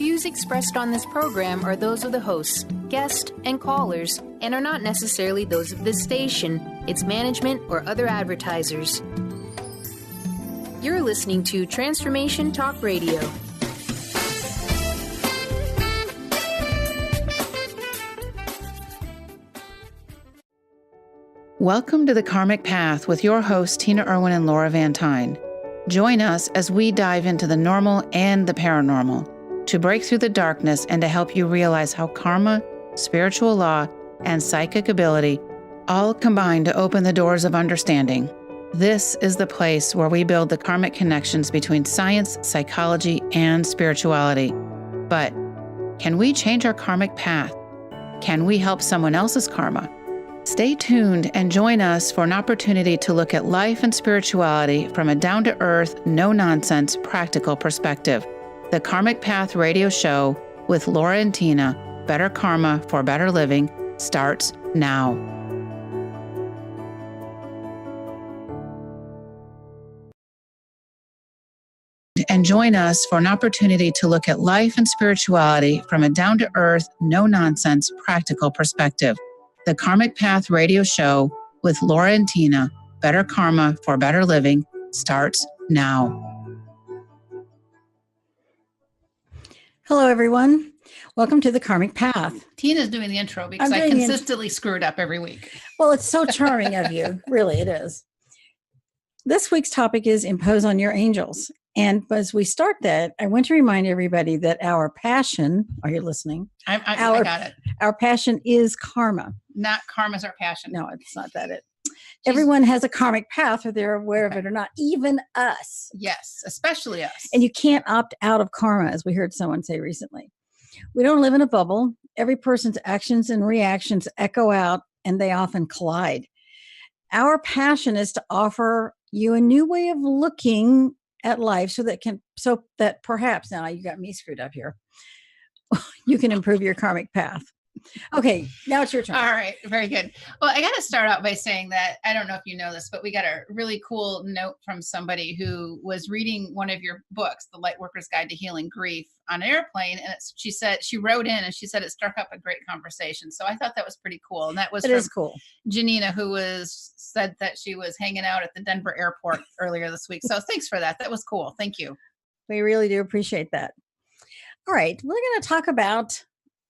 views expressed on this program are those of the hosts, guests, and callers, and are not necessarily those of this station, its management, or other advertisers. You're listening to Transformation Talk Radio. Welcome to the Karmic Path with your hosts, Tina Irwin and Laura Van Tyne. Join us as we dive into the normal and the paranormal to break through the darkness and to help you realize how karma, spiritual law, and psychic ability all combine to open the doors of understanding. This is the place where we build the karmic connections between science, psychology, and spirituality. But can we change our karmic path? Can we help someone else's karma? Stay tuned and join us for an opportunity to look at life and spirituality from a down-to-earth, no-nonsense, practical perspective. The Karmic Path Radio Show with Laura and Tina, Better Karma for Better Living, starts now. And join us for an opportunity to look at life and spirituality from a down-to-earth, no-nonsense, practical perspective. The Karmic Path Radio Show with Laura and Tina, Better Karma for Better Living, starts now. Hello, everyone. Welcome to the Karmic Path. Tina's doing the intro because I consistently screw it up every week. Well, it's so charming of you. Really, it is. This week's topic is impose on your angels. And as we start that, I want to remind everybody that our passion, are you listening? I got it. Our passion is karma. Not karma's our passion. No, it's not that it. Everyone has a karmic path, whether they're aware of it or not, even us. Yes, especially us. And you can't opt out of karma, as we heard someone say recently. We don't live in a bubble. Every person's actions and reactions echo out, and they often collide. Our passion is to offer you a new way of looking at life so that perhaps, now you got me screwed up here, you can improve your karmic path. Okay, now it's your turn. All right, very good. Well, I got to start out by saying that, I don't know if you know this, but we got a really cool note from somebody who was reading one of your books, The Lightworker's Guide to Healing Grief, on an airplane. And she wrote in and she said it struck up a great conversation. So I thought that was pretty cool. And that was cool. Janina, who said that she was hanging out at the Denver airport earlier this week. So thanks for that. That was cool. Thank you. We really do appreciate that. All right, we're going to talk about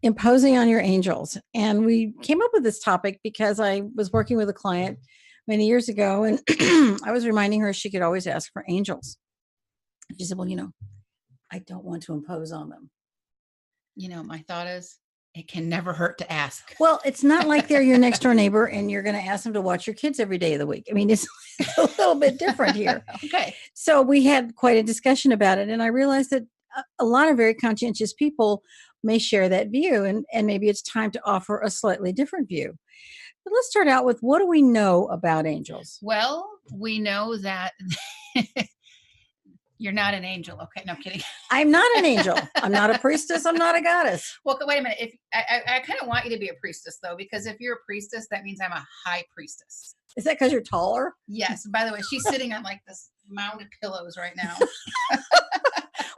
imposing on your angels. And we came up with this topic because I was working with a client many years ago, and I was reminding her she could always ask for angels. She said, well, I don't want to impose on them. My thought is, it can never hurt to ask. Well, it's not like they're your next door neighbor and you're going to ask them to watch your kids every day of the week. I mean, it's a little bit different here. Okay. So we had quite a discussion about it. And I realized that a lot of very conscientious people may share that view, and maybe it's time to offer a slightly different view. But let's start out with, what do we know about angels? Well, we know that you're not an angel. Okay, no, I'm kidding. I'm not an angel. I'm not a priestess. I'm not a goddess. Well, wait a minute. If I kind of want you to be a priestess, though, because if you're a priestess, that means I'm a high priestess. Is that because you're taller? Yes. By the way, she's sitting on like this mound of pillows right now.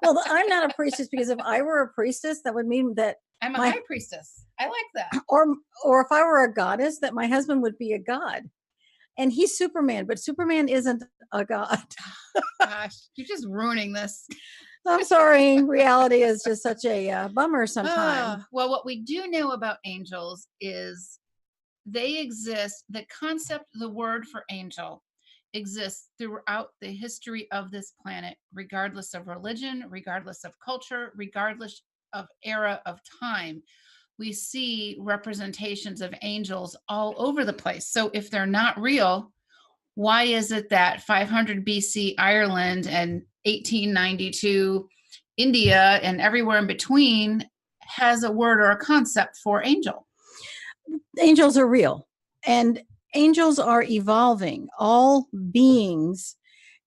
Well, I'm not a priestess, because if I were a priestess, that would mean that I'm a high priestess. I like that. Or if I were a goddess, that my husband would be a god. And he's Superman, but Superman isn't a god. Gosh, you're just ruining this. I'm sorry. Reality is just such a bummer sometimes. Well, what we do know about angels is they exist. The concept, the word for angel, exists throughout the history of this planet, regardless of religion, regardless of culture, regardless of era of time. We see representations of angels all over the place. So if they're not real, why is it that 500 BC Ireland and 1892 India and everywhere in between has a word or a concept for angel? Angels are real, and angels are evolving. All beings,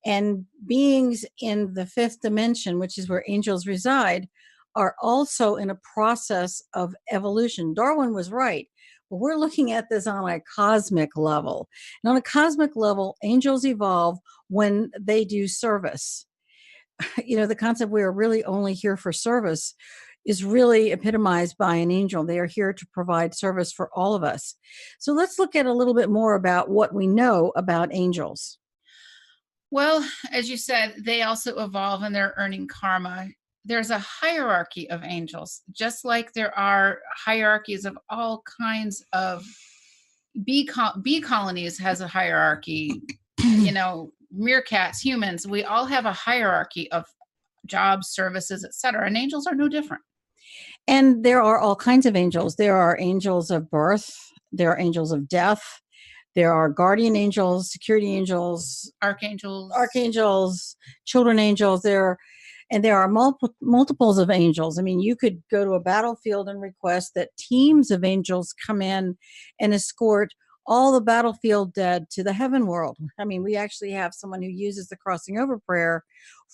and beings in the fifth dimension, which is where angels reside, are also in a process of evolution. Darwin was right, but we're looking at this on a cosmic level. And on a cosmic level, angels evolve when they do service. The concept we are really only here for service is really epitomized by an angel. They are here to provide service for all of us. So let's look at a little bit more about what we know about angels. Well, as you said, they also evolve and they're earning karma. There's a hierarchy of angels, just like there are hierarchies of all kinds of bee colonies has a hierarchy. Meerkats, humans, we all have a hierarchy of jobs, services, etc. And angels are no different. And there are all kinds of angels. There are angels of birth. There are angels of death. There are guardian angels, security angels, archangels, children angels. There are multiples of angels. I mean, you could go to a battlefield and request that teams of angels come in and escort all the battlefield dead to the heaven world. I mean, we actually have someone who uses the crossing over prayer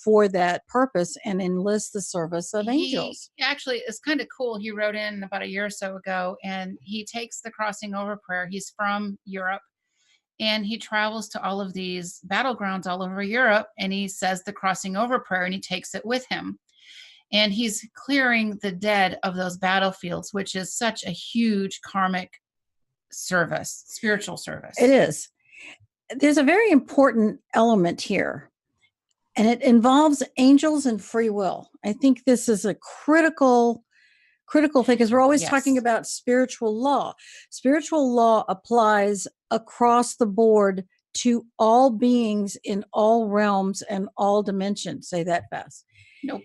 for that purpose and enlists the service of angels. Actually, it's kind of cool. He wrote in about a year or so ago, and he takes the crossing over prayer. He's from Europe. And he travels to all of these battlegrounds all over Europe, and he says the crossing over prayer, and he takes it with him. And he's clearing the dead of those battlefields, which is such a huge karmic service, spiritual service. It is. There's a very important element here, and it involves angels and free will. I think this is a critical thing, because we're always talking about spiritual law. Spiritual law applies across the board to all beings in all realms and all dimensions. Say that fast. Nope.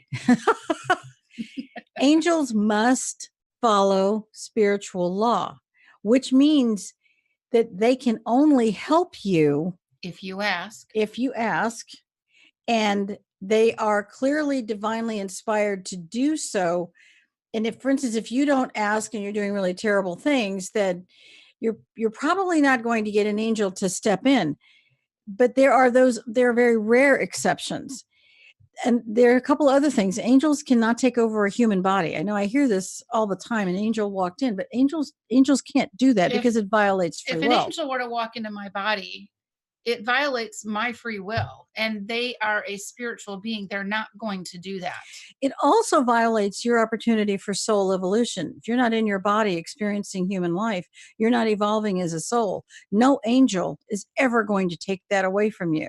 Angels must follow spiritual law, which means that they can only help you if you ask. And they are clearly divinely inspired to do so. And if, for instance, if you don't ask and you're doing really terrible things, then you're probably not going to get an angel to step in. But there are very rare exceptions. And there are a couple other things. Angels cannot take over a human body. I know I hear this all the time. An angel walked in, but angels can't do that because it violates free will. If an angel were to walk into my body, it violates my free will, and they are a spiritual being. They're not going to do that. It also violates your opportunity for soul evolution. If you're not in your body experiencing human life, you're not evolving as a soul. No angel is ever going to take that away from you.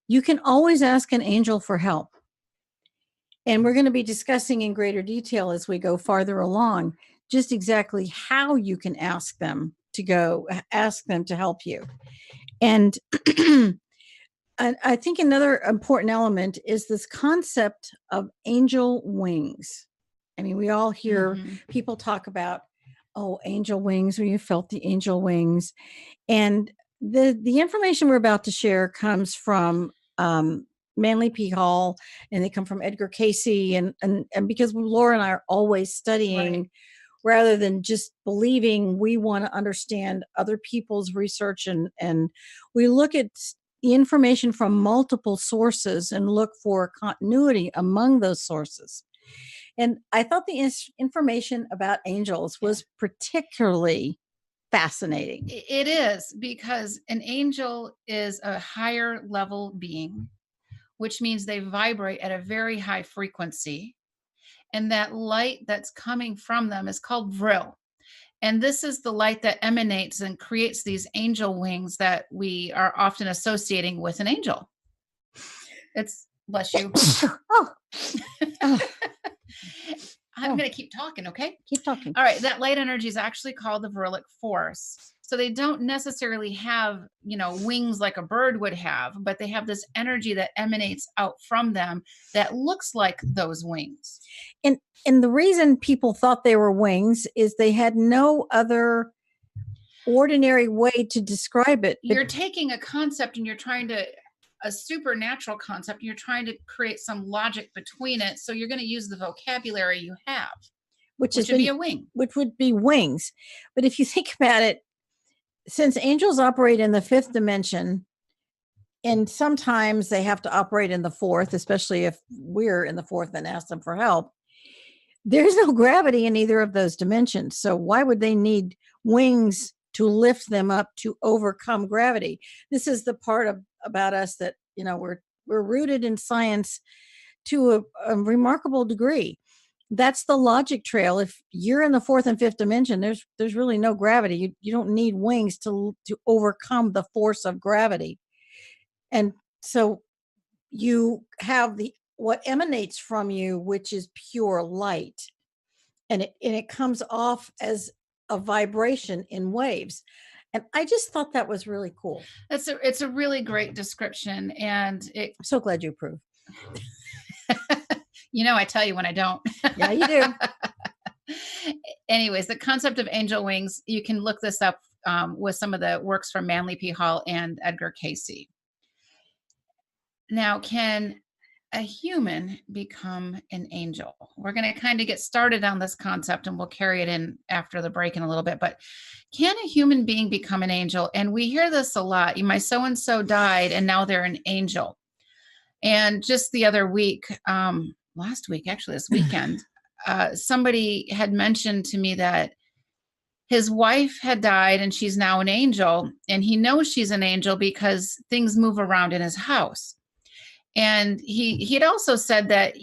You can always ask an angel for help. And we're going to be discussing in greater detail as we go farther along, just exactly how you can ask them to help you. And I think another important element is this concept of angel wings. I mean, we all hear people talk about, angel wings, or you felt the angel wings. And the information we're about to share comes from Manly P. Hall, and they come from Edgar Casey. And because Laura and I are always studying, rather than just believing, we want to understand other people's research, and we look at the information from multiple sources and look for continuity among those sources. And I thought the information about angels was particularly fascinating. It is, because an angel is a higher level being, which means they vibrate at a very high frequency. And that light that's coming from them is called vril. And this is the light that emanates and creates these angel wings that we are often associating with an angel. It's, bless you. I'm going to keep talking, okay? Keep talking. All right. That light energy is actually called the virilic force. So they don't necessarily have, wings like a bird would have, but they have this energy that emanates out from them that looks like those wings. And the reason people thought they were wings is they had no other ordinary way to describe it. You're taking a concept and you're trying to, a supernatural concept, and you're trying to create some logic between it. So you're going to use the vocabulary you have, which would be a wing. Which would be wings. But if you think about it, since angels operate in the fifth dimension, and sometimes they have to operate in the fourth, especially if we're in the fourth and ask them for help, there's no gravity in either of those dimensions. So why would they need wings to lift them up to overcome gravity? This is the part about us that, we're rooted in science to a remarkable degree. That's the logic trail. If you're in the fourth and fifth dimension, there's really no gravity. You don't need wings to overcome the force of gravity. And so you have what emanates from you, which is pure light. And it comes off as a vibration in waves. And I just thought that was really cool. It's a really great description. And I'm so glad you approve. I tell you when I don't. Yeah, you do. Anyways, the concept of angel wings, you can look this up with some of the works from Manly P. Hall and Edgar Cayce. Now, can a human become an angel? We're going to kind of get started on this concept, and we'll carry it in after the break in a little bit. But can a human being become an angel? And we hear this a lot. My so-and-so died, and now they're an angel. And just the other week, last week, actually this weekend, somebody had mentioned to me that his wife had died and she's now an angel. And he knows she's an angel because things move around in his house. And he'd also said that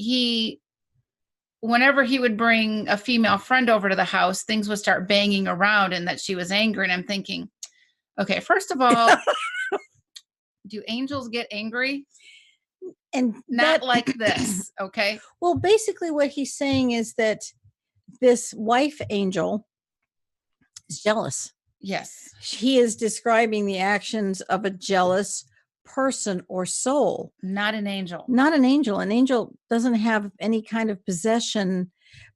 whenever he would bring a female friend over to the house, things would start banging around and that she was angry. And I'm thinking, okay, first of all, do angels get angry? And not like this, okay? Well, basically what he's saying is that this wife angel is jealous. Yes. He is describing the actions of a jealous person or soul. Not an angel. Not an angel. An angel doesn't have any kind of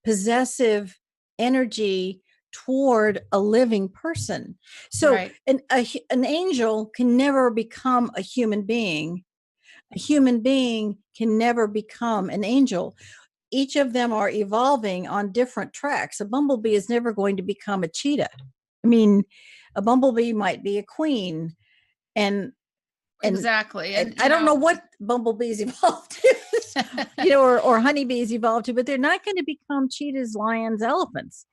possessive energy toward a living person. So right. an angel can never become a human being. A human being can never become an angel. Each of them are evolving on different tracks. A bumblebee is never going to become a cheetah. I mean, a bumblebee might be a queen. And exactly. And I don't know what bumblebees evolved to, or honeybees evolved to, but they're not going to become cheetahs, lions, elephants.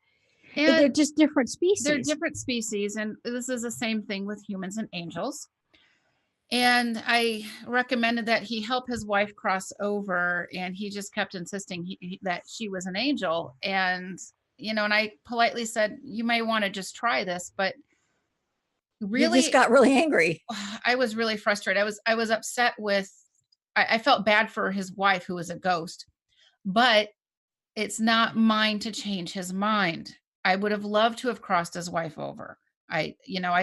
And they're just different species. They're different species. And this is the same thing with humans and angels. And I recommended that he help his wife cross over, and he just kept insisting that she was an angel. And, and I politely said, you may want to just try this, but really, you just got really angry. I was really frustrated. I was upset I felt bad for his wife, who was a ghost, but it's not mine to change his mind. I would have loved to have crossed his wife over. I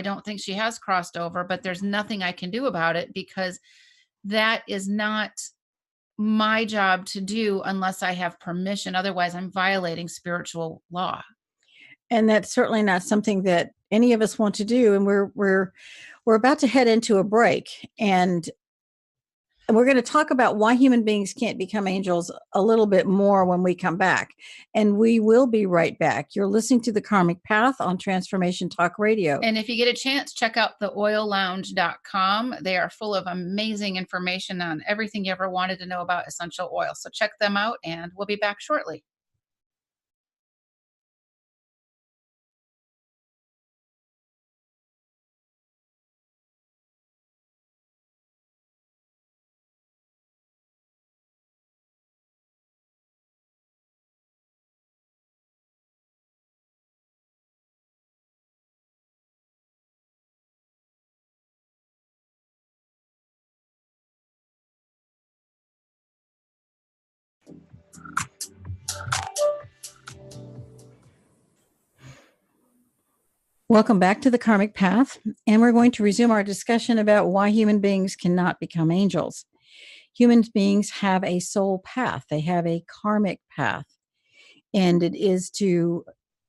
don't think she has crossed over, but there's nothing I can do about it because that is not my job to do unless I have permission. Otherwise, I'm violating spiritual law. And that's certainly not something that any of us want to do. And we're about to head into a break, and we're going to talk about why human beings can't become angels a little bit more when we come back. And we will be right back. You're listening to the Karmic Path on Transformation Talk Radio. And if you get a chance, check out theoillounge.com. They are full of amazing information on everything you ever wanted to know about essential oil. So check them out, and we'll be back shortly. Welcome back to the Karmic Path, and we're going to resume our discussion about why human beings cannot become angels. Human beings have a soul path. They have a karmic path, and it is to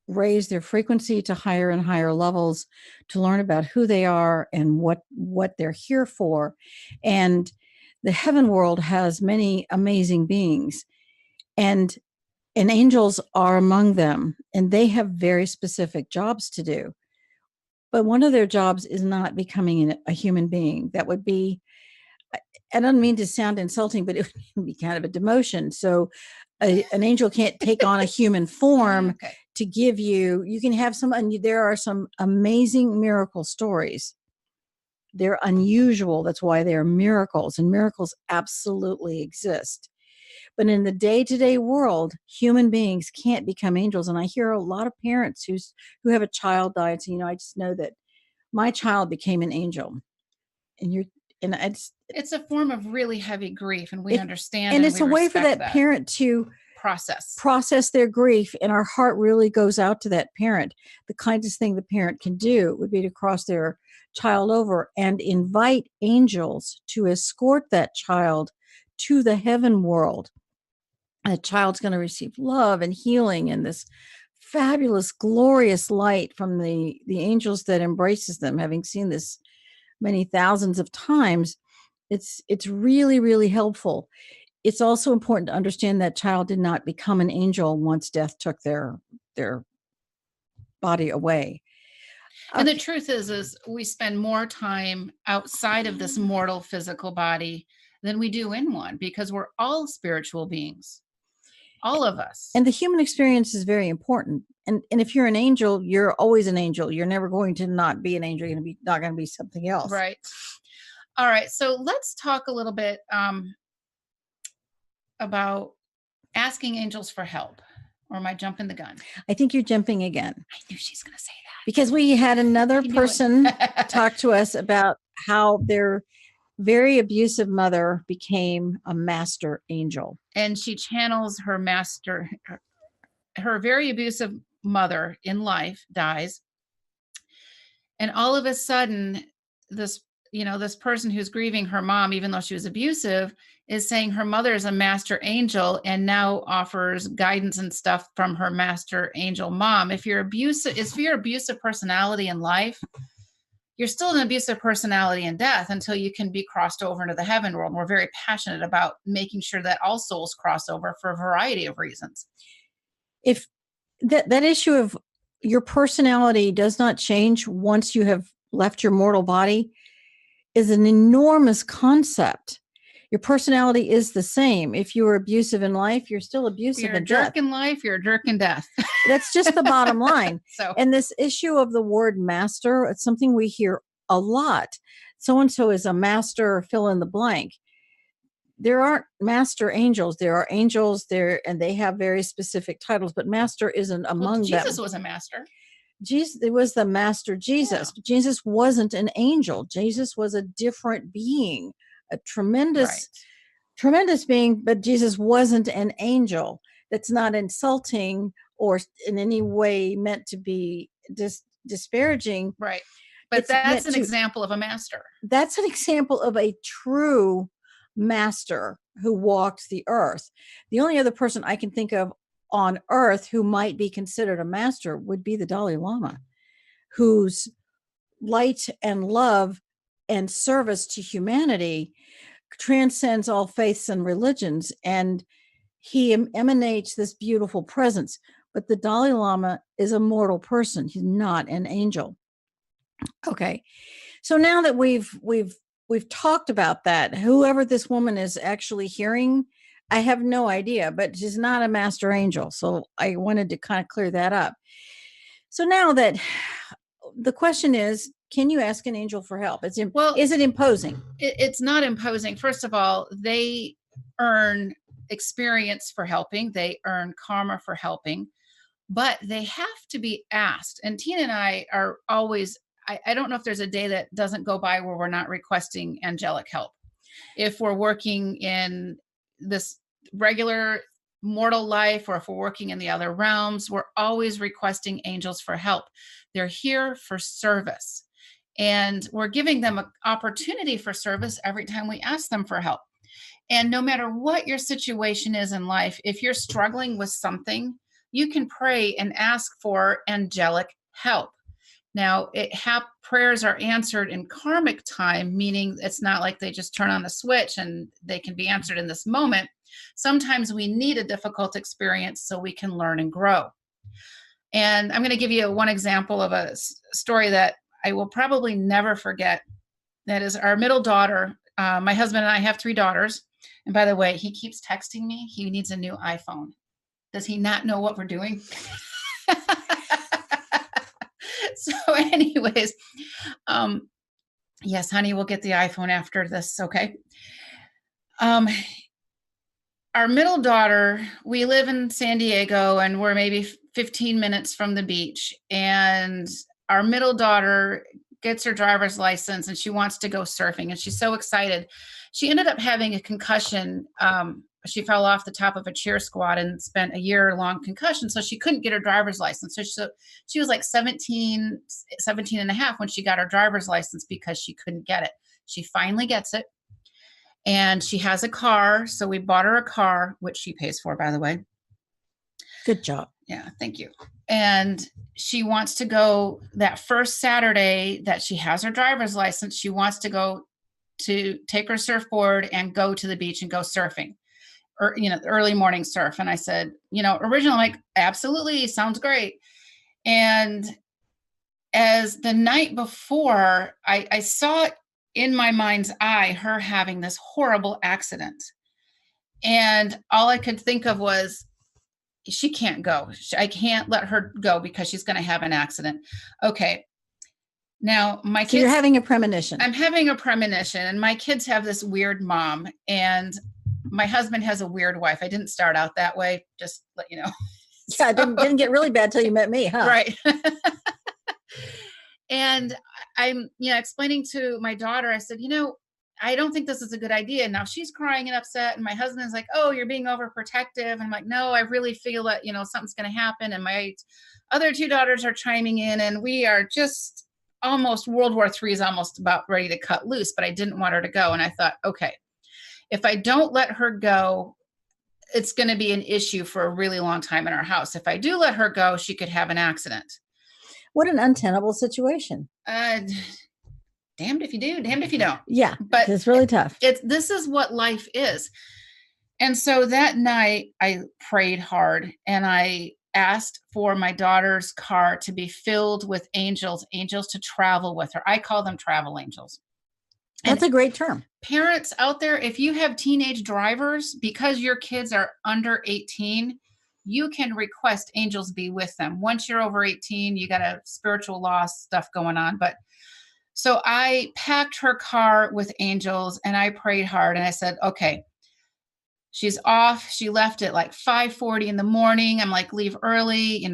raise their frequency to higher and higher levels, to learn about who they are and what they're here for. And the heaven world has many amazing beings, and angels are among them, and they have very specific jobs to do. But one of their jobs is not becoming a human being. That would be, I don't mean to sound insulting, but it would be kind of a demotion. So an angel can't take on a human form to give you can have there are some amazing miracle stories. They're unusual. That's why they're miracles, and miracles absolutely exist. But in the day-to-day world, human beings can't become angels. And I hear a lot of parents who have a child die and say, I just know that my child became an angel. And it's a form of really heavy grief, and we understand, and it's we a way for that respect parent to process their grief, and our heart really goes out to that parent. The kindest thing the parent can do would be to cross their child over and invite angels to escort that child to the heaven world. A child's going to receive love and healing and this fabulous, glorious light from the angels that embraces them, having seen this many thousands of times. It's really, really helpful. It's also important to understand that child did not become an angel once death took their body away. And the truth is we spend more time outside of this mortal physical body than we do in one, because we're all spiritual beings, all of us. And the human experience is very important. And if you're an angel, you're always an angel. You're never going to not be an angel. You're not going to be something else. Right. All right. So let's talk a little bit about asking angels for help. Or am I jumping the gun? I think you're jumping again. I knew she's going to say that. Because we had another person talk to us about how their very abusive mother became a master angel. And she channels her master. Her very abusive mother in life dies. And all of a sudden, this person who's grieving her mom, even though she was abusive, is saying her mother is a master angel and now offers guidance and stuff from her master angel mom. If you're abusive personality in life, you're still an abusive personality in death until you can be crossed over into the heaven world. And we're very passionate about making sure that all souls cross over for a variety of reasons. If that issue of your personality does not change once you have left your mortal body is an enormous concept. Your personality is the same. If you were abusive in life, you're still abusive in death. You're a jerk in life, you're a jerk in death. That's just the bottom line. So, and this issue of the word master, it's something we hear a lot. So-and-so is a master, fill in the blank. There aren't master angels. There are angels there, and they have very specific titles, but master isn't among them. Jesus was a master. Jesus, it was the master Jesus. Yeah. Jesus wasn't an angel. Jesus was a different being, a tremendous being, but Jesus wasn't an angel. That's not insulting or in any way meant to be disparaging. Right. But that's an example of a master. That's an example of a true master who walked the earth. The only other person I can think of on earth who might be considered a master would be the Dalai Lama, whose light and love and service to humanity transcends all faiths and religions, and he emanates this beautiful presence. But the Dalai Lama is a mortal person. He's not an angel. Okay. So now that we've talked about that, whoever this woman is actually hearing, I have no idea, but she's not a master angel. So I wanted to kind of clear that up. So now that the question is, can you ask an angel for help? Is it imposing? It's not imposing. First of all, they earn experience for helping. They earn karma for helping, but they have to be asked. And Tina and I are always, I don't know if there's a day that doesn't go by where we're not requesting angelic help. If we're working in this regular mortal life, or if we're working in the other realms, we're always requesting angels for help. They're here for service. And we're giving them an opportunity for service every time we ask them for help. And no matter what your situation is in life, if you're struggling with something, you can pray and ask for angelic help. Now, prayers are answered in karmic time, meaning it's not like they just turn on a switch and they can be answered in this moment. Sometimes we need a difficult experience so we can learn and grow. And I'm going to give you one example of a story that I will probably never forget. That is our middle daughter. My husband and I have 3 daughters. And by the way, he keeps texting me. He needs a new iPhone. Does he not know what we're doing? So anyways, yes, honey, we'll get the iPhone after this. Okay. our middle daughter, we live in San Diego and we're maybe 15 minutes from the beach. And our middle daughter gets her driver's license and she wants to go surfing. And she's so excited. She ended up having a concussion. She fell off the top of a cheer squad and spent a year-long concussion. So she couldn't get her driver's license. So she was like 17 and a half when she got her driver's license because she couldn't get it. She finally gets it. And she has a car. So we bought her a car, which she pays for, by the way. Good job. Yeah, thank you. And she wants to go that first Saturday that she has her driver's license. She wants to go to take her surfboard and go to the beach and go surfing, or, early morning surf. And I said, originally, I'm like, absolutely, sounds great. And as the night before, I saw in my mind's eye her having this horrible accident. And all I could think of was, she can't go. I can't let her go because she's going to have an accident. Okay. Now my kids. So you're having a premonition. I'm having a premonition, and my kids have this weird mom, and my husband has a weird wife. I didn't start out that way. Just let you know. Yeah, it didn't get really bad till you met me, huh? Right. And I'm, explaining to my daughter, I said, I don't think this is a good idea. Now she's crying and upset. And my husband's like, oh, you're being overprotective. And I'm like, no, I really feel that, something's going to happen. And my other two daughters are chiming in, and we are just almost, World War III is almost about ready to cut loose, but I didn't want her to go. And I thought, okay, if I don't let her go, it's going to be an issue for a really long time in our house. If I do let her go, she could have an accident. What an untenable situation. Damned if you do, damned if you don't. Yeah, but it's really tough. This is what life is. And so that night I prayed hard, and I asked for my daughter's car to be filled with angels to travel with her. I call them travel angels. That's a great term. Parents out there, if you have teenage drivers, because your kids are under 18, you can request angels be with them. Once you're over 18, you got a spiritual loss stuff going on. But so I packed her car with angels, and I prayed hard, and I said, okay, she's off. She left at like 5:40 in the morning. I'm like, leave early.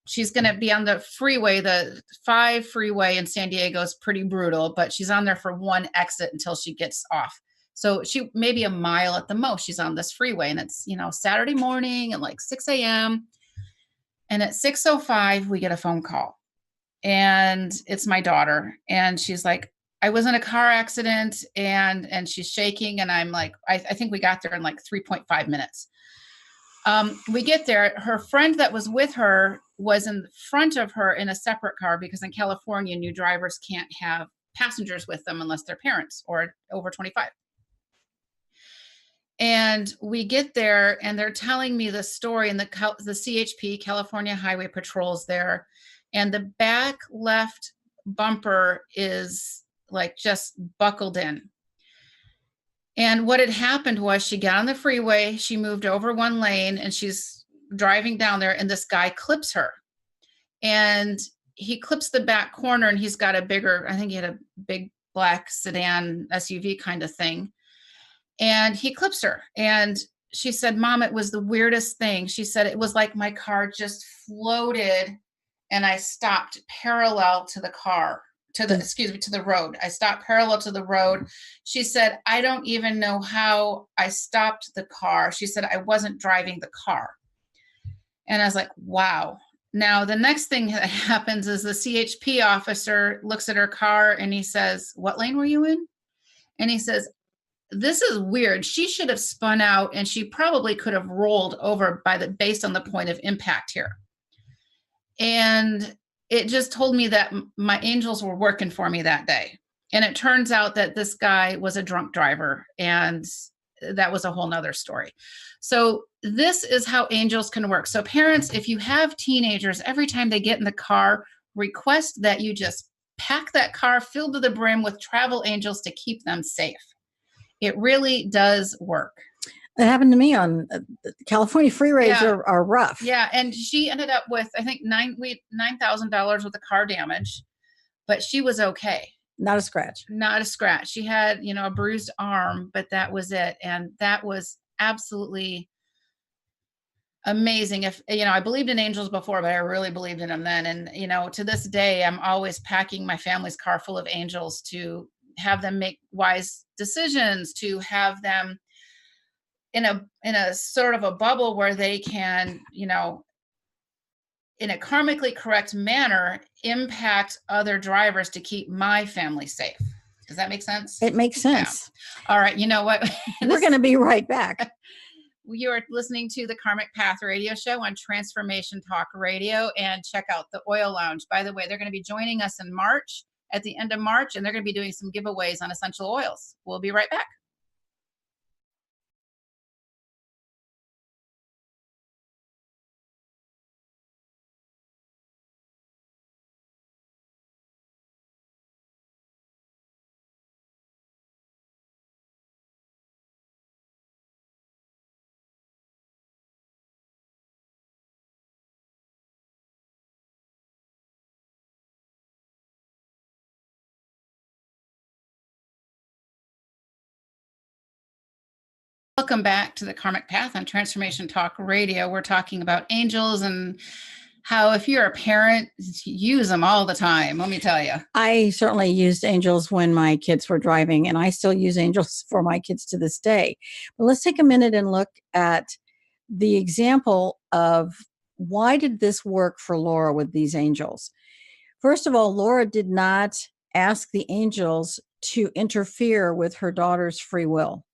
She's going to be on the freeway. The 5 freeway in San Diego is pretty brutal, but she's on there for one exit until she gets off. So she maybe a mile at the most, she's on this freeway, and it's, Saturday morning at like 6 a.m. And at 6:05, we get a phone call, and it's my daughter. And she's like, I was in a car accident, and she's shaking. And I'm like, I think we got there in like 3.5 minutes. We get there. Her friend that was with her was in front of her in a separate car, because in California, new drivers can't have passengers with them unless they're parents or over 25. And we get there, and they're telling me the story, and the CHP, California Highway Patrol's there, and the back left bumper is like just buckled in. And what had happened was, she got on the freeway, she moved over one lane, and she's driving down there, and this guy clips her. And he clips the back corner, and he's got I think he had a big black sedan SUV kind of thing. And he clips her. And she said, Mom, it was the weirdest thing. She said, it was like my car just floated, and I stopped parallel to the car. To the road. I stopped parallel to the road. She said, I don't even know how I stopped the car. She said, I wasn't driving the car. And I was like, wow. Now, the next thing that happens is the CHP officer looks at her car, and he says, what lane were you in? And he says, this is weird. She should have spun out, and she probably could have rolled over based on the point of impact here. And it just told me that my angels were working for me that day. And it turns out that this guy was a drunk driver, and that was a whole nother story. So this is how angels can work. So parents, if you have teenagers, every time they get in the car, request that you just pack that car filled to the brim with travel angels to keep them safe. It really does work. It happened to me on California freeways are rough. Yeah. And she ended up with, I think, $9,000 worth of car damage, but she was okay. Not a scratch. Not a scratch. She had, a bruised arm, but that was it. And that was absolutely amazing. If, I believed in angels before, but I really believed in them then. And, to this day, I'm always packing my family's car full of angels to have them make wise decisions, to have them in a sort of a bubble where they can, in a karmically correct manner, impact other drivers to keep my family safe. Does that make sense? It makes sense. Yeah. All right. You know what? We're going to be right back. You are listening to the Karmic Path Radio Show on Transformation Talk Radio, and check out the Oil Lounge. By the way, they're going to be joining us in March, at the end of March, and they're going to be doing some giveaways on essential oils. We'll be right back. Welcome back to the Karmic Path on Transformation Talk Radio. We're talking about angels and how, if you're a parent, use them all the time. Let me tell you. I certainly used angels when my kids were driving, and I still use angels for my kids to this day. But let's take a minute and look at the example of why did this work for Laura with these angels? First of all, Laura did not ask the angels to interfere with her daughter's free will.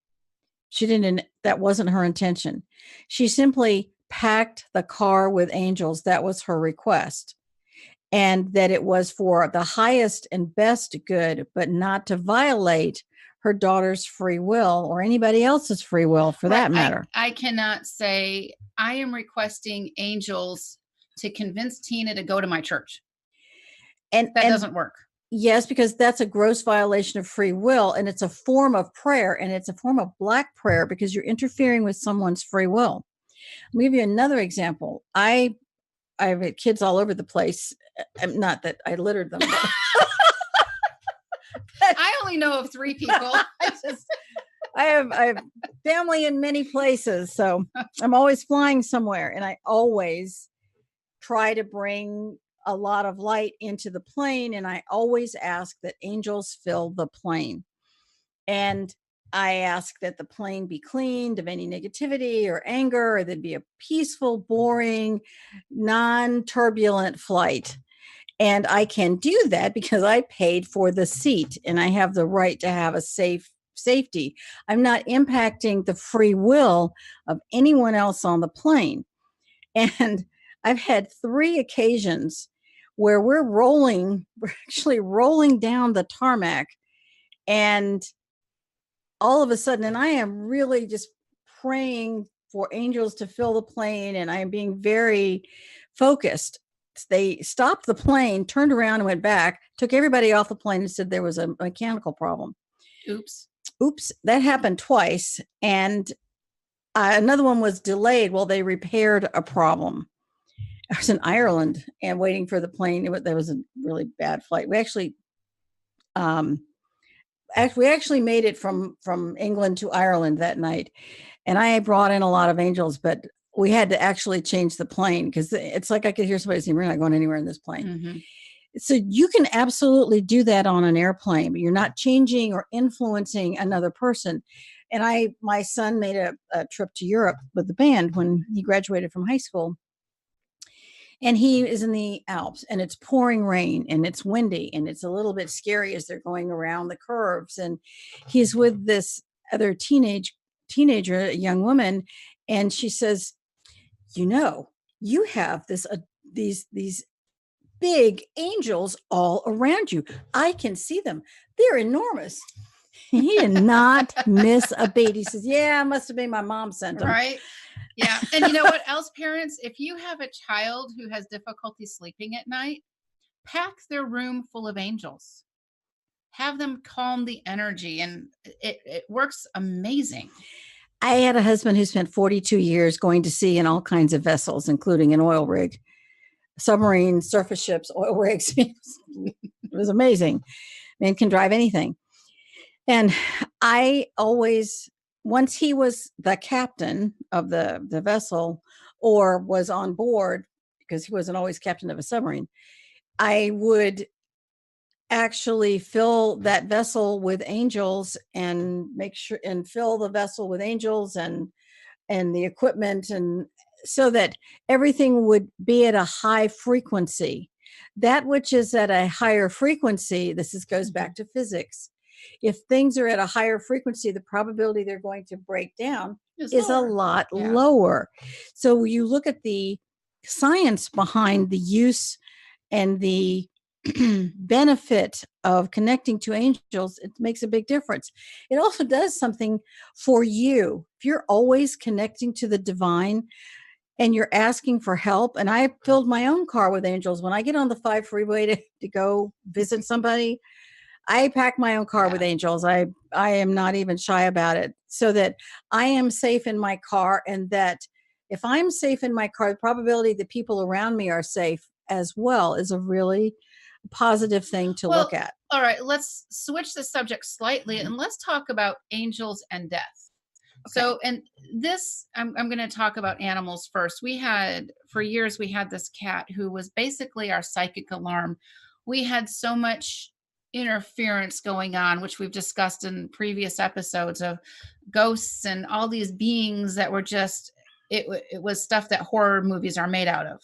She didn't, that wasn't her intention. She simply packed the car with angels. That was her request. And that it was for the highest and best good, but not to violate her daughter's free will or anybody else's free will for that matter. I cannot say I am requesting angels to convince Tina to go to my church. And that doesn't work. Yes, because that's a gross violation of free will, and it's a form of prayer, and it's a form of black prayer because you're interfering with someone's free will. Let me give you another example. I have kids all over the place. Not that I littered them. I only know of 3 people. I have family in many places, so I'm always flying somewhere, and I always try to bring a lot of light into the plane, and I always ask that angels fill the plane. And I ask that the plane be cleaned of any negativity or anger, or there'd be a peaceful, boring, non-turbulent flight. And I can do that because I paid for the seat and I have the right to have a safety. I'm not impacting the free will of anyone else on the plane. And I've had 3 occasions where we're actually rolling down the tarmac, and all of a sudden, and I am really just praying for angels to fill the plane, and I am being very focused. They stopped the plane, turned around and went back, took everybody off the plane and said there was a mechanical problem. Oops. That happened twice. And another one was delayed while they repaired a problem. I was in Ireland and waiting for the plane. There was a really bad flight. We actually made it from England to Ireland that night. And I brought in a lot of angels, but we had to actually change the plane because it's like I could hear somebody saying, we're not going anywhere in this plane. Mm-hmm. So you can absolutely do that on an airplane, but you're not changing or influencing another person. And my son made a trip to Europe with the band when he graduated from high school. And he is in the Alps, and it's pouring rain, and it's windy, and it's a little bit scary as they're going around the curves. And he's with this other teenager, a young woman, and she says, you have these big angels all around you. I can see them. They're enormous. He did not miss a beat. He says, yeah, it must have been my mom sent them. Right. Yeah. And you know what else, parents? If you have a child who has difficulty sleeping at night, pack their room full of angels. Have them calm the energy, and it works amazing. I had a husband who spent 42 years going to sea in all kinds of vessels, including an oil rig, submarines, surface ships, oil rigs. It was amazing. Man can drive anything. And I always once he was the captain of the vessel or was on board, because he wasn't always captain of a submarine, I would actually fill that vessel with angels and make sure and fill the vessel with angels and the equipment, and so that everything would be at a high frequency. That which is at a higher frequency, goes back to physics. If things are at a higher frequency, the probability they're going to break down is a lot lower. So you look at the science behind the use and the benefit of connecting to angels, it makes a big difference. It also does something for you. If you're always connecting to the divine and you're asking for help, and I filled my own car with angels. When I get on the 5 freeway to go visit somebody, I pack my own car with angels. I am not even shy about it, so that I am safe in my car, and that if I'm safe in my car, the probability that people around me are safe as well is a really positive thing to look at. All right, let's switch the subject slightly and let's talk about angels and death. Okay. So, and this, I'm going to talk about animals first. For years, we had this cat who was basically our psychic alarm. We had so much interference going on, which we've discussed in previous episodes, of ghosts and all these beings that were just, it was stuff that horror movies are made out of.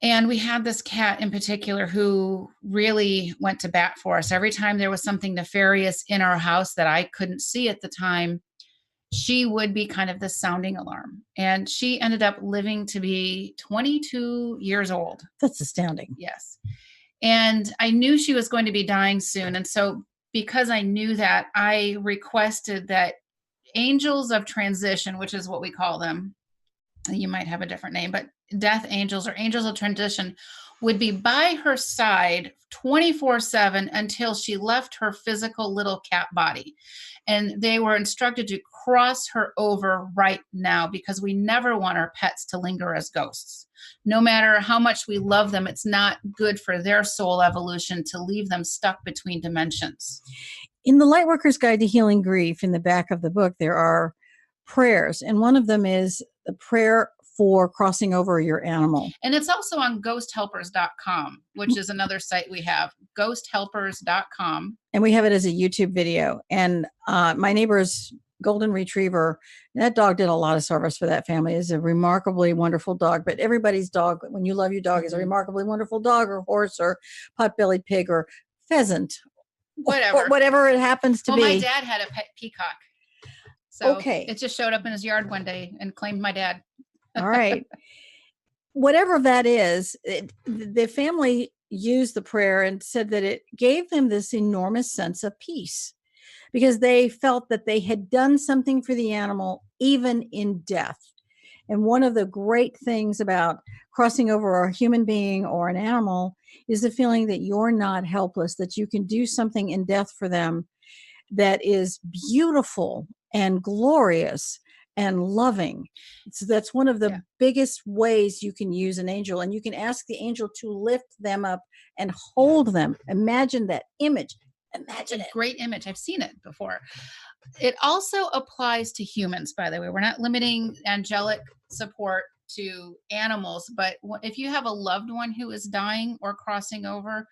And we had this cat in particular who really went to bat for us. Every time there was something nefarious in our house that I couldn't see at the time, she would be kind of the sounding alarm. And she ended up living to be 22 years old. That's astounding. Yes. And I knew she was going to be dying soon. And so because I knew that, I requested that angels of transition, which is what we call them, you might have a different name, but death angels or angels of transition, would be by her side 24/7 until she left her physical little cat body. And they were instructed to cross her over right now, because we never want our pets to linger as ghosts. No matter how much we love them, it's not good for their soul evolution to leave them stuck between dimensions. In the Lightworker's Guide to Healing Grief, in the back of the book, there are prayers, and one of them is the prayer for crossing over your animal. And it's also on ghosthelpers.com, which is another site we have, ghosthelpers.com. And we have it as a YouTube video. And my neighbor's golden retriever, that dog did a lot of service for that family. Is a remarkably wonderful dog. But everybody's dog, when you love your dog, is a remarkably wonderful dog or horse or pot-bellied pig or pheasant. Whatever it happens to be. Well, my dad had a pet peacock. So it just showed up in his yard one day and claimed my dad. All right. Whatever that is, the family used the prayer and said that it gave them this enormous sense of peace, because they felt that they had done something for the animal, even in death. And one of the great things about crossing over a human being or an animal is the feeling that you're not helpless, that you can do something in death for them that is beautiful and glorious and loving. So that's one of the biggest ways you can use an angel, and you can ask the angel to lift them up and hold them. Imagine that image. Imagine it. Great image. I've seen it before. It also applies to humans, by the way. We're not limiting angelic support to animals, but if you have a loved one who is dying or crossing over,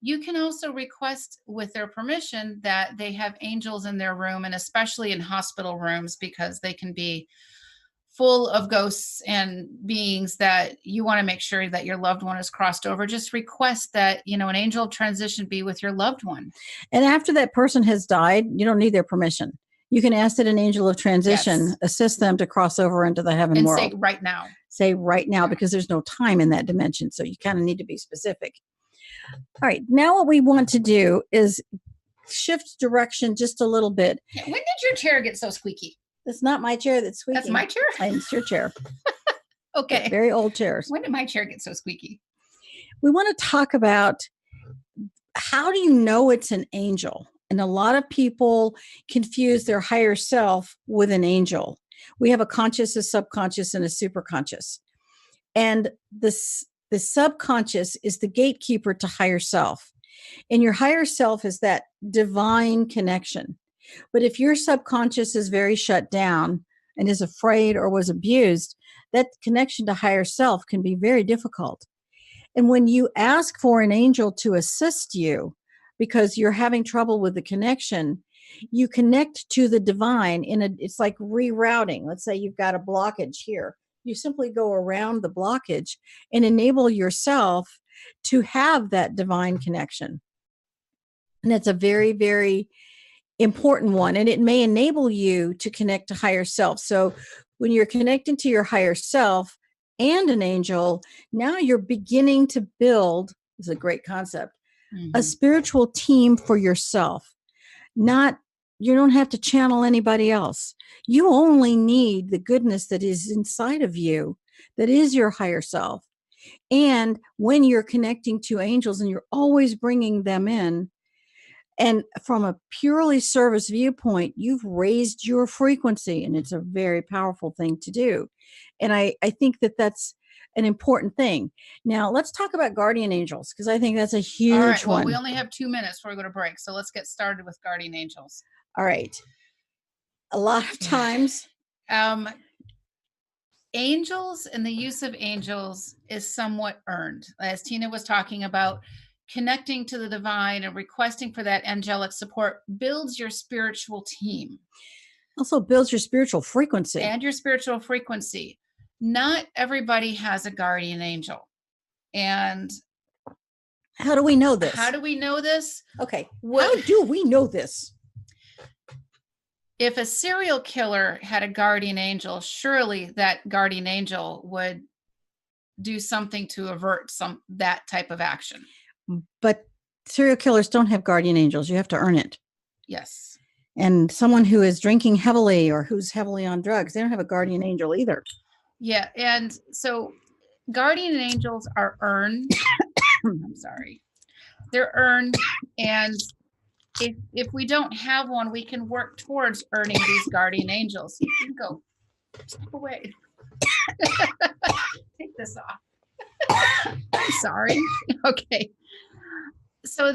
you can also request, with their permission, that they have angels in their room, and especially in hospital rooms, because they can be full of ghosts and beings that you want to make sure that your loved one is crossed over. Just request that, an angel of transition be with your loved one. And after that person has died, you don't need their permission. You can ask that an angel of transition assist them to cross over into the heaven world. And say right now. Say right now, because there's no time in that dimension. So you kind of need to be specific. All right. Now what we want to do is shift direction just a little bit. When did your chair get so squeaky? It's not my chair that's squeaky. That's my chair? It's your chair. Okay. They're very old chairs. When did my chair get so squeaky? We want to talk about, how do you know it's an angel? And a lot of people confuse their higher self with an angel. We have a conscious, a subconscious, and a superconscious. And the subconscious is the gatekeeper to higher self. And your higher self is that divine connection. But if your subconscious is very shut down and is afraid or was abused, that connection to higher self can be very difficult. And when you ask for an angel to assist you because you're having trouble with the connection, you connect to the divine it's like rerouting. Let's say you've got a blockage here. You simply go around the blockage and enable yourself to have that divine connection. And it's a very, very important one. And it may enable you to connect to higher self. So when you're connecting to your higher self and an angel, now you're beginning to build, this is a great concept, a spiritual team for yourself. You don't have to channel anybody else. You only need the goodness that is inside of you, that is your higher self. And when you're connecting to angels and you're always bringing them in, and from a purely service viewpoint, you've raised your frequency, and it's a very powerful thing to do. And I think that that's an important thing. Now, let's talk about guardian angels, because I think that's a huge All right. Well, one. we only have 2 minutes before we go to break. So let's get started with guardian angels. All right. A lot of times, angels and the use of angels is somewhat earned. As Tina was talking about, connecting to the divine and requesting for that angelic support builds your spiritual team. Also builds your spiritual frequency. And your spiritual frequency. Not everybody has a guardian angel. And how do we know this? How do we know this? Okay. How do we know this? If a serial killer had a guardian angel, surely that guardian angel would do something to avert that type of action. But serial killers don't have guardian angels. You have to earn it. Yes. And someone who is drinking heavily or who's heavily on drugs, they don't have a guardian angel either. Yeah. And so guardian angels are earned. I'm sorry. They're earned. And if we don't have one, we can work towards earning these guardian angels. You can go. Step away. Take this off. I'm sorry. Okay. So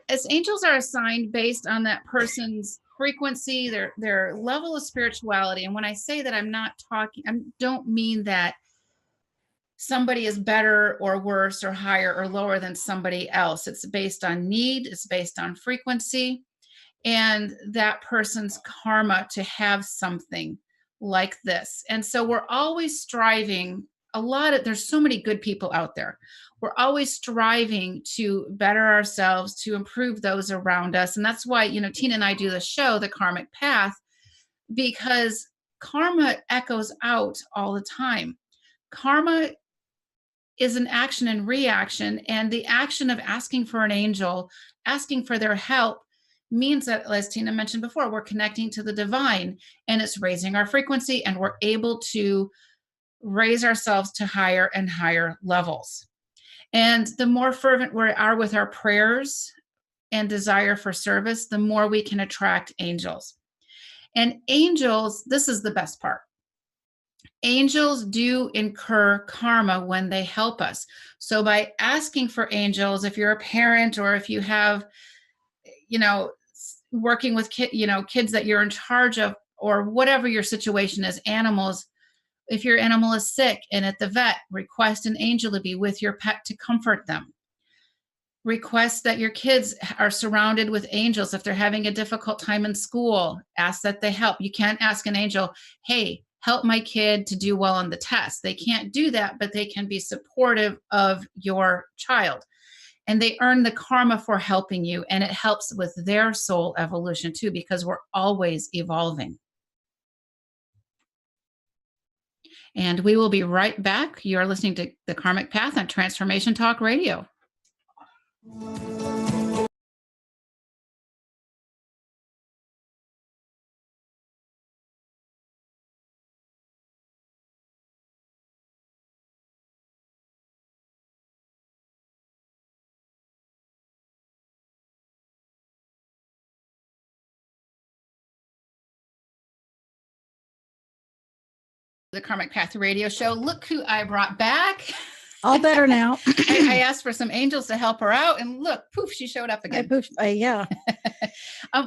as angels are assigned based on that person's frequency, their level of spirituality. And when I say that, I don't mean that somebody is better or worse or higher or lower than somebody else. It's based on need. It's based on frequency and that person's karma to have something like this. And so we're always striving there's so many good people out there. We're always striving to better ourselves, to improve those around us. And that's why, Tina and I do the show, The Karmic Path, because karma echoes out all the time. Karma is an action and reaction, and the action of asking for an angel, asking for their help, means that, as Tina mentioned before, we're connecting to the divine, and it's raising our frequency, and we're able to raise ourselves to higher and higher levels. And the more fervent we are with our prayers and desire for service, the more we can attract angels. And angels, this is the best part. Angels do incur karma when they help us. So by asking for angels, if you're a parent or if you have, working with kids that you're in charge of, or whatever your situation is, animals, if your animal is sick and at the vet, request an angel to be with your pet to comfort them. Request that your kids are surrounded with angels. If they're having a difficult time in school, ask that they help. You can't ask an angel, hey, help my kid to do well on the test. They can't do that, but they can be supportive of your child. And they earn the karma for helping you. And it helps with their soul evolution too, because we're always evolving. And we will be right back. You are listening to The Karmic Path on Transformation Talk Radio. The Karmic Path Radio Show. Look who I brought back. All better now. I asked for some angels to help her out, and look, poof, she showed up again. Yeah.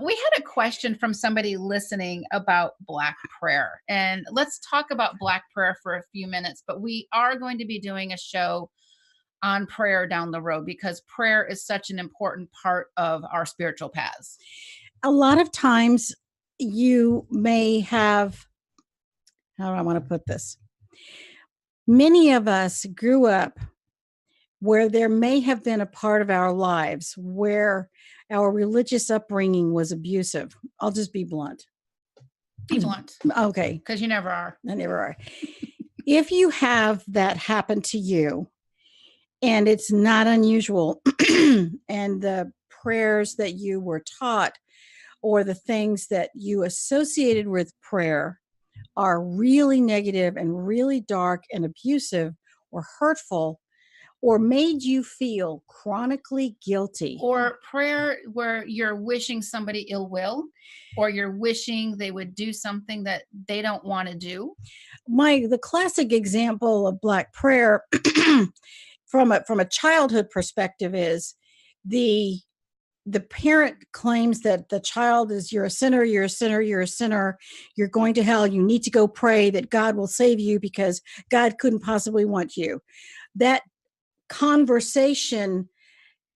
We had a question from somebody listening about Black prayer, and let's talk about Black prayer for a few minutes, but we are going to be doing a show on prayer down the road because prayer is such an important part of our spiritual paths. A lot of times you may have, how do I want to put this? Many of us grew up where there may have been a part of our lives where our religious upbringing was abusive. I'll just be blunt. Be blunt. Okay. Because you never are. I never are. If you have that happen to you, and it's not unusual, and the prayers that you were taught or the things that you associated with prayer are really negative and really dark and abusive or hurtful, or made you feel chronically guilty. Or prayer where you're wishing somebody ill will, or you're wishing they would do something that they don't want to do. The classic example of Black prayer from a childhood perspective is the parent claims that the child is, you're a sinner, you're a sinner, you're a sinner, you're going to hell, you need to go pray that God will save you because God couldn't possibly want you. That conversation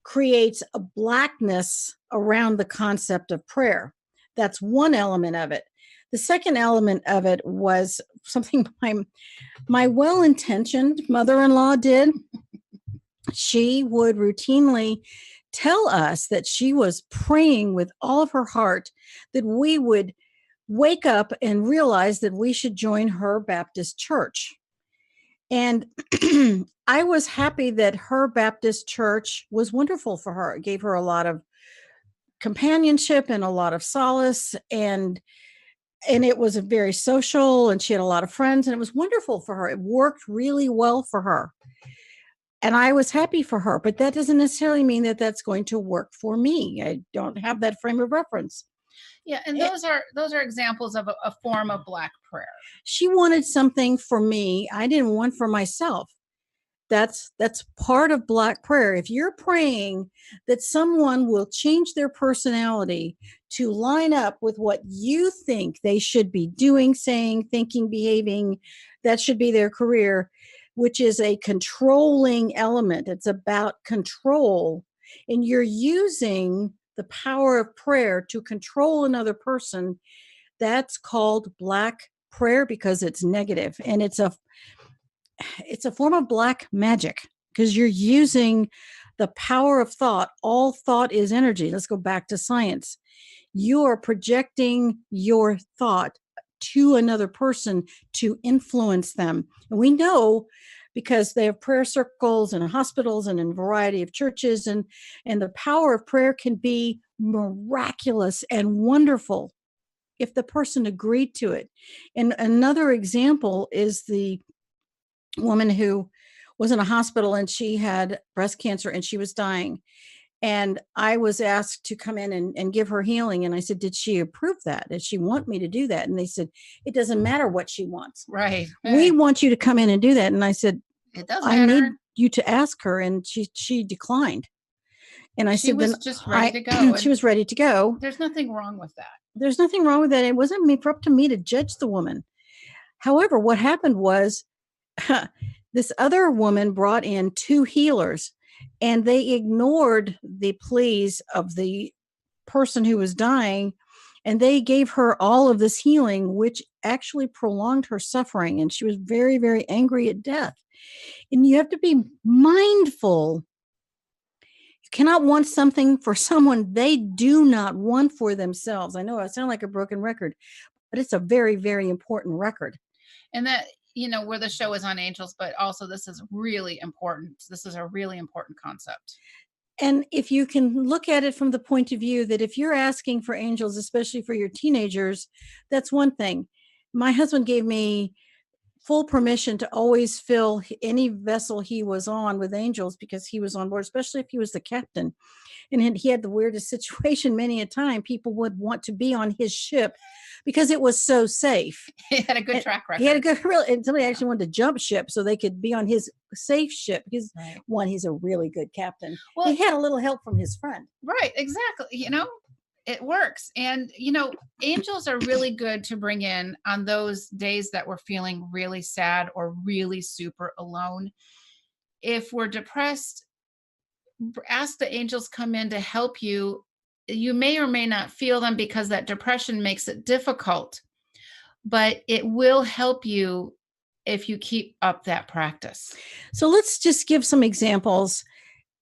creates a blackness around the concept of prayer. That's one element of it. The second element of it was something my well-intentioned mother-in-law did. She would routinely tell us that she was praying with all of her heart that we would wake up and realize that we should join her Baptist church. And I was happy that her Baptist church was wonderful for her. It gave her a lot of companionship and a lot of solace, and it was very social, and she had a lot of friends, and it was wonderful for her. It worked really well for her. And I was happy for her, but that doesn't necessarily mean that that's going to work for me. I don't have that frame of reference. Yeah, and those are examples of a form of Black prayer. She wanted something for me I didn't want for myself. That's part of Black prayer. If you're praying that someone will change their personality to line up with what you think they should be doing, saying, thinking, behaving, that should be their career, which is a controlling element. It's about control. And you're using the power of prayer to control another person. That's called Black prayer because it's negative. And it's a form of black magic because you're using the power of thought. All thought is energy. Let's go back to science. You are projecting your thought to another person to influence them. And we know because they have prayer circles in hospitals and in a variety of churches, and the power of prayer can be miraculous and wonderful if the person agreed to it. And another example is the woman who was in a hospital and she had breast cancer and she was dying. And I was asked to come in and give her healing. And I said, did she approve that? Did she want me to do that? And they said, it doesn't matter what she wants. Right. We want you to come in and do that. And I said, it does I matter. need you to ask her. And she declined. And I She said, was then just ready to go. She was ready to go. There's nothing wrong with that. There's nothing wrong with that. It wasn't up to me to judge the woman. However, what happened was this other woman brought in 2 healers, and they ignored the pleas of the person who was dying, and they gave her all of this healing, which actually prolonged her suffering. And she was very, very angry at death. And you have to be mindful. You cannot want something for someone they do not want for themselves. I know I sound like a broken record, but it's a very, very important record. And that, where the show is on angels, but also this is really important. This is a really important concept. And if you can look at it from the point of view that if you're asking for angels, especially for your teenagers, that's one thing. My husband gave me full permission to always fill any vessel he was on with angels because he was on board, especially if he was the captain. And he had the weirdest situation many a time. People would want to be on his ship because it was so safe. He had a good track record. He had a good, and somebody actually wanted to jump ship so they could be on his safe ship because one, he's a really good captain. Well, he had a little help from his friend. Right, exactly. It works. And, angels are really good to bring in on those days that we're feeling really sad or really super alone. If we're depressed, ask the angels come in to help you. You may or may not feel them because that depression makes it difficult, but it will help you if you keep up that practice. So let's just give some examples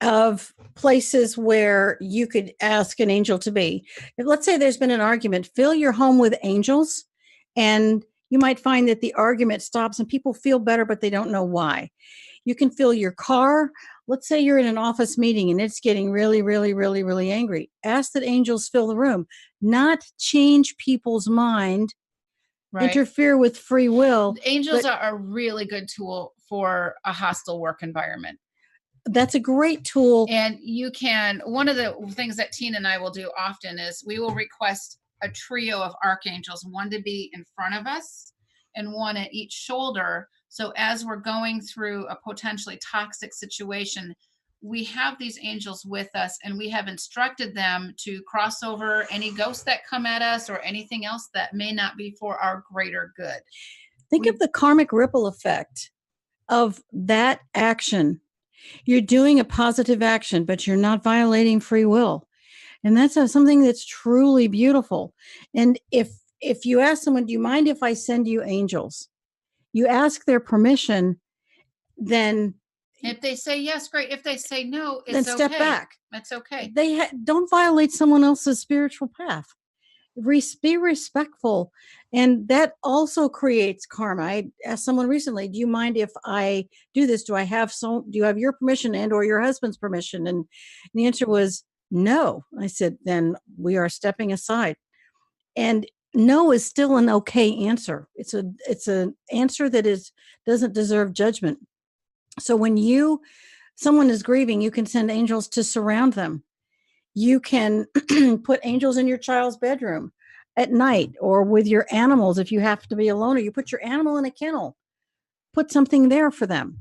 of places where you could ask an angel to be. If, let's say there's been an argument, fill your home with angels, and you might find that the argument stops and people feel better, but they don't know why. You can fill your car. Let's say you're in an office meeting and it's getting really, really, really, really angry. Ask that angels fill the room, not change people's mind, interfere with free will. Angels are a really good tool for a hostile work environment. That's a great tool. And one of the things that Tina and I will do often is we will request a trio of archangels, one to be in front of us and one at each shoulder. So as we're going through a potentially toxic situation, we have these angels with us and we have instructed them to cross over any ghosts that come at us or anything else that may not be for our greater good. Think of the karmic ripple effect of that action. You're doing a positive action, but you're not violating free will. And that's something that's truly beautiful. And if you ask someone, do you mind if I send you angels? You ask their permission, then if they say yes, great. If they say no, it's then step back. That's okay. They don't violate someone else's spiritual path. Be respectful. And that also creates karma. I asked someone recently, do you mind if I do this? Do you have your permission and or your husband's permission? And the answer was no. I said, then we are stepping aside. And no is still an okay answer. It's an answer that doesn't deserve judgment. So when someone is grieving, you can send angels to surround them. You can put angels in your child's bedroom at night or with your animals if you have to be alone, or you put your animal in a kennel. Put something there for them.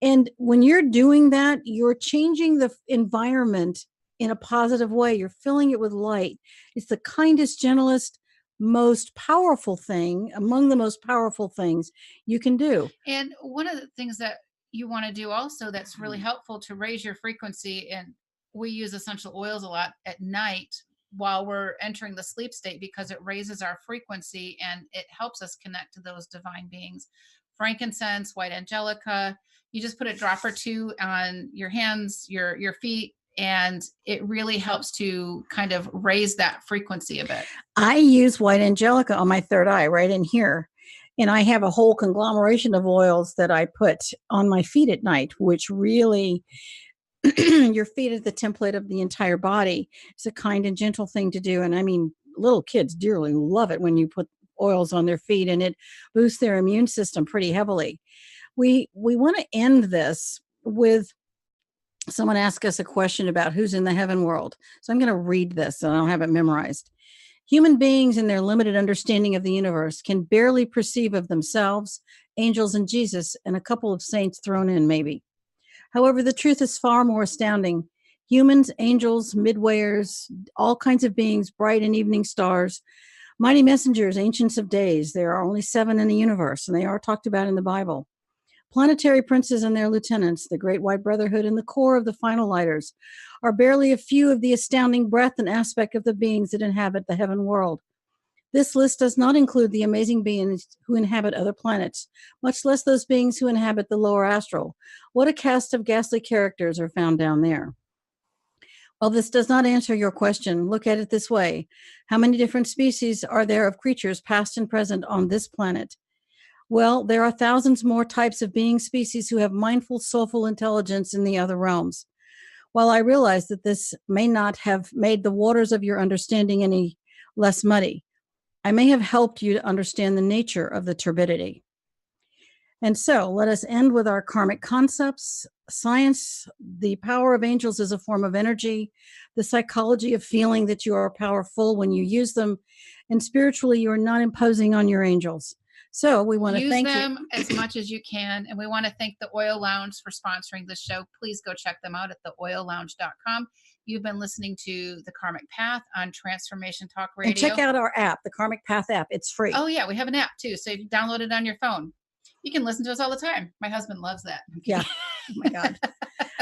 And when you're doing that, you're changing the environment in a positive way. You're filling it with light. It's the kindest, gentlest, most powerful thing, among the most powerful things you can do. And one of the things that you want to do also that's really helpful to raise your frequency, and we use essential oils a lot at night while we're entering the sleep state because it raises our frequency and it helps us connect to those divine beings. Frankincense, white angelica, you just put a drop or two on your hands, your feet, and it really helps to kind of raise that frequency a bit. I use white angelica on my third eye right in here. And I have a whole conglomeration of oils that I put on my feet at night, which really, your feet are the template of the entire body. It's a kind and gentle thing to do. And I mean, little kids dearly love it when you put oils on their feet, and it boosts their immune system pretty heavily. We want to end this with someone asked us a question about who's in the heaven world. So I'm going to read this, and I don't have it memorized. Human beings in their limited understanding of the universe can barely perceive of themselves, angels and Jesus, and a couple of saints thrown in maybe. However, the truth is far more astounding. Humans, angels, midwayers, all kinds of beings, bright and evening stars, mighty messengers, ancients of days. There are only 7 in the universe, and they are talked about in the Bible. Planetary princes and their lieutenants, the Great White Brotherhood, and the core of the final lighters are barely a few of the astounding breadth and aspect of the beings that inhabit the heaven world. This list does not include the amazing beings who inhabit other planets, much less those beings who inhabit the lower astral. What a cast of ghastly characters are found down there. While this does not answer your question, look at it this way. How many different species are there of creatures, past and present, on this planet? Well, there are thousands more types of being species who have mindful, soulful intelligence in the other realms. While I realize that this may not have made the waters of your understanding any less muddy, I may have helped you to understand the nature of the turbidity. And so let us end with our karmic concepts. Science, the power of angels is a form of energy, the psychology of feeling that you are powerful when you use them, and spiritually, you are not imposing on your angels. So we want to use thank them as much as you can. And we want to thank the Oil Lounge for sponsoring this show. Please go check them out at theoillounge.com. You've been listening to The Karmic Path on Transformation Talk Radio. And check out our app, the Karmic Path app. It's free. Oh, yeah. We have an app too. So if you download it on your phone, you can listen to us all the time. My husband loves that. Yeah. Oh my God.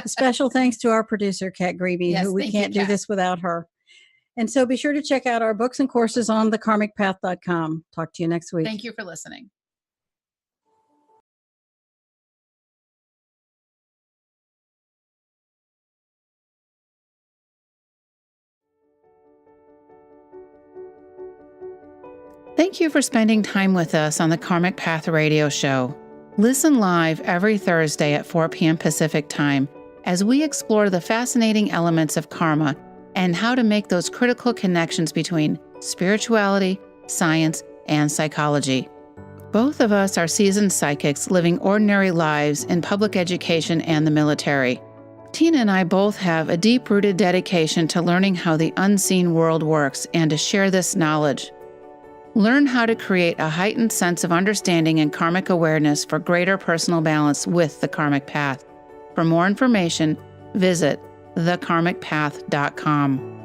A special thanks to our producer, Kat Grebe, Yes, who we thank can't you, do Kat. this without her. And so be sure to check out our books and courses on thekarmicpath.com. Talk to you next week. Thank you for listening. Thank you for spending time with us on the Karmic Path Radio Show. Listen live every Thursday at 4 p.m. Pacific Time as we explore the fascinating elements of karma and how to make those critical connections between spirituality, science, and psychology. Both of us are seasoned psychics living ordinary lives in public education and the military. Tina and I both have a deep-rooted dedication to learning how the unseen world works and to share this knowledge. Learn how to create a heightened sense of understanding and karmic awareness for greater personal balance with the Karmic Path. For more information, visit thekarmicpath.com.